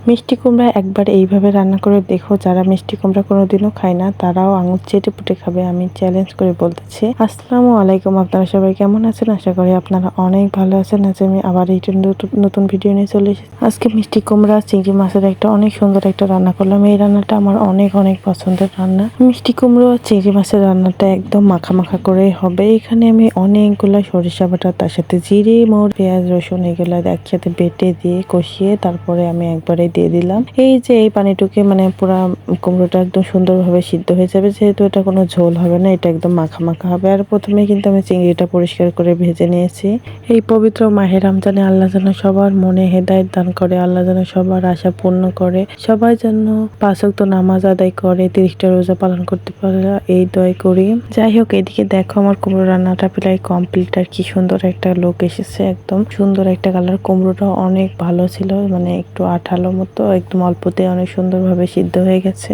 মিষ্টি কুমড়া একবার এইভাবে রান্না করে দেখো, যারা মিষ্টি কুমড়া কোনোদিনও খায় না তারাও আঙুল চেটে পুটে খাবে, আমি চ্যালেঞ্জ করে বলতেছি। আসসালামু আলাইকুম, আপনারা সবাই কেমন আছেন? আশা করি আপনারা অনেক ভালো আছেন। আজ আমি আবার এই নতুন ভিডিও নিয়ে চলে এসেছি। আজকে মিষ্টি কুমড়া চিংড়ি মাছের একটা অনেক সুন্দর একটা রান্না করলাম। এই রান্নাটা আমার অনেক অনেক পছন্দের রান্না। মিষ্টি কুমড়ো আর চিংড়ি মাছের রান্নাটা একদম মাখা মাখা করে হবে। এখানে আমি অনেকগুলো সরিষা বাটা, তার সাথে জিরে, মরিচ, পেঁয়াজ, রসুন এগুলো একসাথে বেটে দিয়ে কষিয়ে তারপরে আমি একবারে দিয়ে দিলাম। এই যে এই পানিটুকে মানে পুরা কুমড়োটা একদম সুন্দরভাবে সিদ্ধ হয়ে যাবে, যেহেতু এটা কোনো ঝোল হবে না, এটা একদম মাখা মাখা হবে। আর প্রথমে কিন্তু আমি চিংড়িটা পরিষ্কার করে ভেজে নিয়েছি। এই পবিত্র মাহে রমজানে আল্লাহ যেন সবার মনে হেদায়েত দান করে, আল্লাহ যেন সবার আশা পূর্ণ করে, সবাই যেন 5 ওয়াক্ত নামাজ আদায় করে, 30টা রোজা পালন করতে পারে, এই দোয়াই করি। যাই হোক, এদিকে দেখো আমার কুমড়ো রান্নাটা প্রায় কমপ্লিট। আর কি সুন্দর একটা লোক এসেছে, একদম সুন্দর একটা কালার। কুমড়োটা অনেক ভালো ছিল, মানে একটু আঠালো মতো, একদম অল্পতে অনেক সুন্দরভাবে সিদ্ধ হয়ে গেছে।